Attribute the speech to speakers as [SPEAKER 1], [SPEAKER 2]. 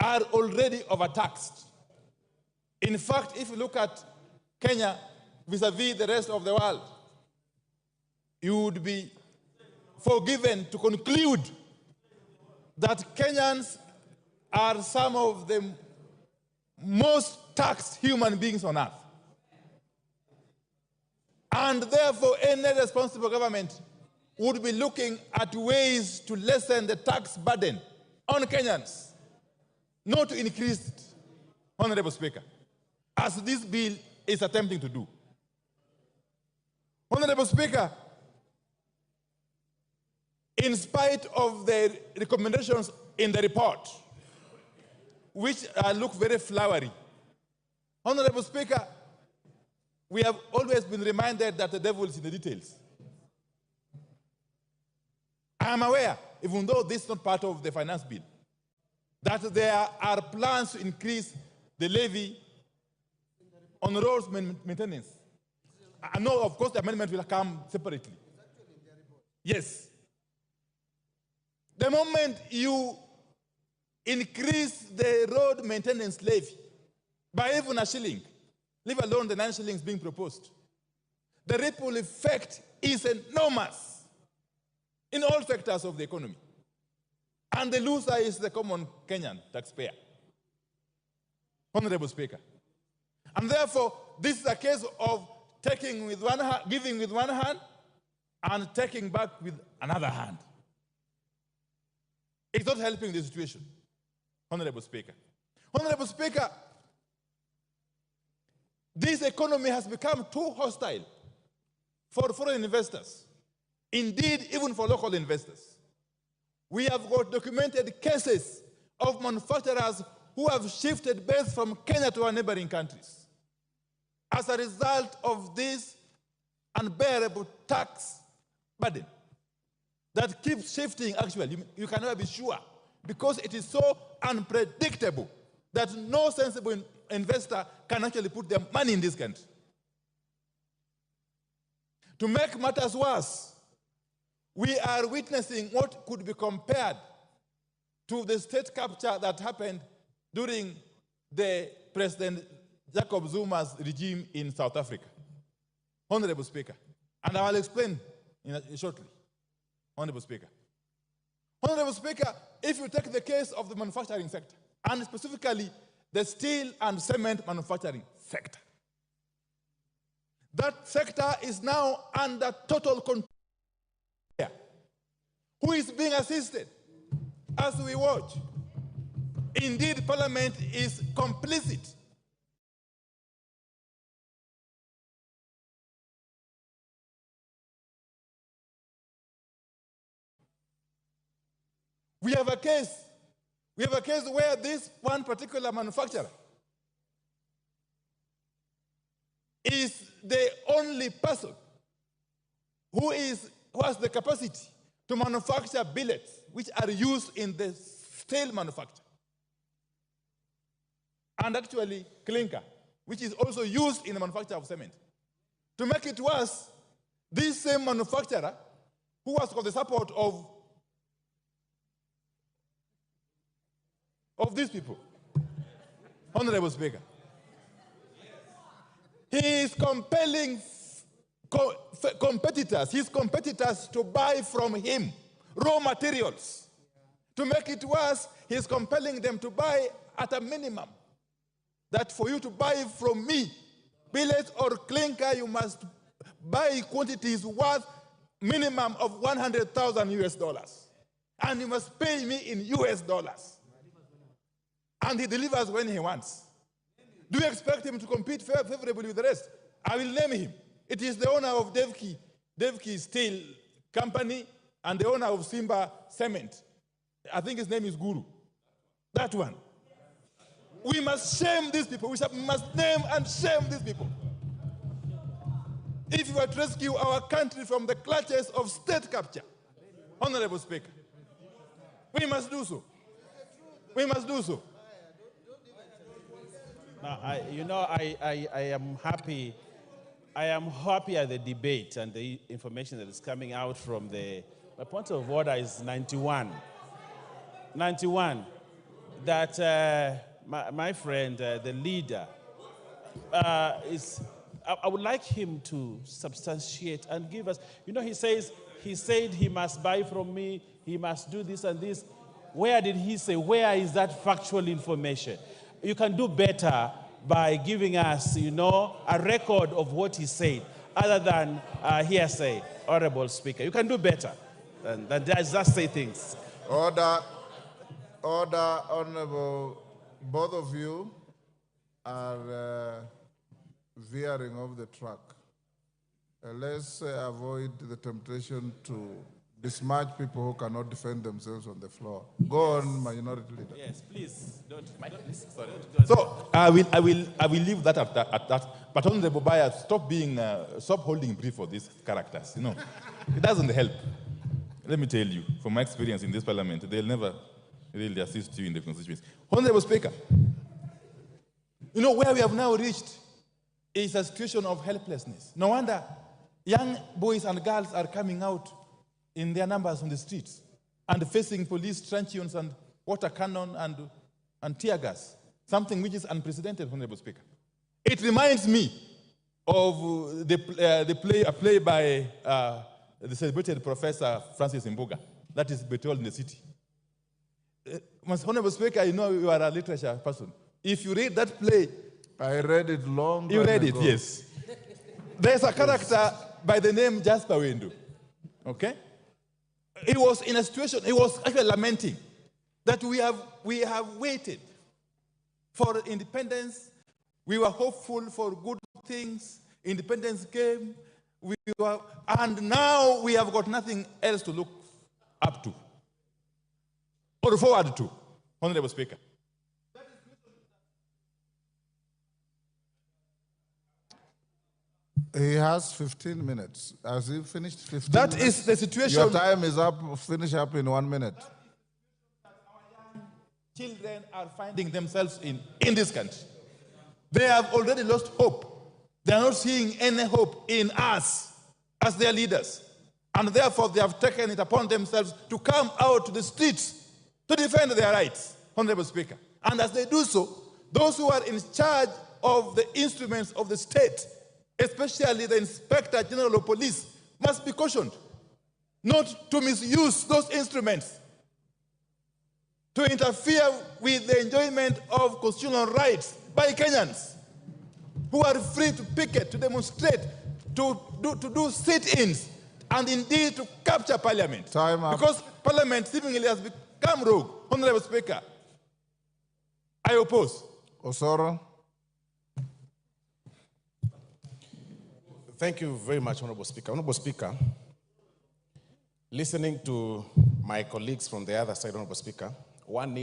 [SPEAKER 1] are already overtaxed. In fact, if you look at Kenya vis-a-vis the rest of the world, you would be forgiven to conclude that Kenyans are some of the most taxed human beings on earth. And therefore, any responsible government would be looking at ways to lessen the tax burden on Kenyans, not to increase it, Honorable Speaker, as this bill is attempting to do. Honorable Speaker, in spite of the recommendations in the report, which look very flowery, Honorable Speaker, we have always been reminded that the devil is in the details. I am aware, even though this is not part of the finance bill, that there are plans to increase the levy on roads maintenance. I know, of course, the amendment will come separately. Yes. The moment you increase the road maintenance levy by even a shilling, leave alone the 9 shillings being proposed, the ripple effect is enormous in all sectors of the economy. And the loser is the common Kenyan taxpayer. Honorable Speaker. And therefore, this is a case of taking with one hand, giving with one hand, and taking back with another hand. It's not helping the situation, Honorable Speaker. Honorable Speaker, this economy has become too hostile for foreign investors, indeed, even for local investors. We have got documented cases of manufacturers who have shifted base from Kenya to our neighboring countries as a result of this unbearable tax burden that keeps shifting. Actually, you can never be sure, because it is so unpredictable that no sensible investor can actually put their money in this country. To make matters worse, we are witnessing what could be compared to the state capture that happened during the President Jacob Zuma's regime in South Africa. Honorable Speaker, and I will explain shortly. Honorable Speaker. Honorable Speaker, if you take the case of the manufacturing sector, and specifically the steel and cement manufacturing sector, that sector is now under total control. Who is being assisted as we watch? Indeed, Parliament is complicit. We have a case where this one particular manufacturer is the only person who has the capacity to manufacture billets which are used in the steel manufacture, and actually clinker, which is also used in the manufacture of cement. To make it worse, this same manufacturer, who has got the support of these people, Honorable Speaker, he is compelling his competitors to buy from him raw materials. To make it worse, he's compelling them to buy at a minimum. That for you to buy from me billet or clinker, you must buy quantities worth minimum of 100,000 US dollars. And you must pay me in US dollars. And he delivers when he wants. Do you expect him to compete favorably with the rest? I will name him. It is the owner of Devki Steel Company and the owner of Simba Cement. I think his name is Guru. That one. We must shame these people. We must name and shame these people. If we are to rescue our country from the clutches of state capture, Honorable Speaker, we must do so. We must do so.
[SPEAKER 2] Now, I am happy. I am happy at the debate and the information that is coming out from my point of order is 91. 91. that my friend, the leader, I would like him to substantiate and give us, he said he must buy from me, he must do this and this. Where did he say? Where is that factual information? You can do better by giving us, a record of what he said, other than hearsay, Honorable Speaker. You can do better than just say things.
[SPEAKER 3] Order, Honorable. Both of you are veering off the track. Let's avoid the temptation to besmirch people who cannot defend themselves on the floor. Go on, Minority Leader.
[SPEAKER 2] Yes, please. Don't.
[SPEAKER 1] So I will leave that at that. But Honorable Baya, stop holding brief for these characters. It doesn't help. Let me tell you, from my experience in this parliament, they'll never really assist you in the constituency. Honorable Speaker, where we have now reached is a situation of helplessness. No wonder young boys and girls are coming out in their numbers on the streets and facing police truncheons and water cannon and tear gas, something which is unprecedented, Honorable Speaker. It reminds me of a play by the celebrated Professor Francis Mbuga, that is Betrayal in the City. Honorable Speaker, you are a literature person. If you read that play,
[SPEAKER 3] I read it long ago.
[SPEAKER 1] You read it, yes. There's a character by the name Jasper Wendu. Okay? He was in a situation, he was actually lamenting that we have waited for independence. We were hopeful for good things. Independence came. And now we have got nothing else to look up to or forward to, Honorable Speaker.
[SPEAKER 3] He has 15 minutes. Has he finished 15
[SPEAKER 1] That
[SPEAKER 3] minutes?
[SPEAKER 1] is the situation.
[SPEAKER 3] Your time is up. Finish up in 1 minute.
[SPEAKER 1] Children are finding themselves in this country. They have already lost hope. They are not seeing any hope in us as their leaders. And therefore, they have taken it upon themselves to come out to the streets to defend their rights, Honorable Speaker. And as they do so, those who are in charge of the instruments of the state, especially the Inspector General of Police, must be cautioned not to misuse those instruments to interfere with the enjoyment of constitutional rights by Kenyans who are free to picket, to demonstrate, to do sit-ins, and indeed to capture Parliament.
[SPEAKER 3] Time up.
[SPEAKER 1] Because Parliament seemingly has become rogue. Honorable Speaker, I oppose.
[SPEAKER 3] Osoro.
[SPEAKER 4] Thank you very much, Honorable Speaker. Honorable Speaker, listening to my colleagues from the other side, Honorable Speaker, one needs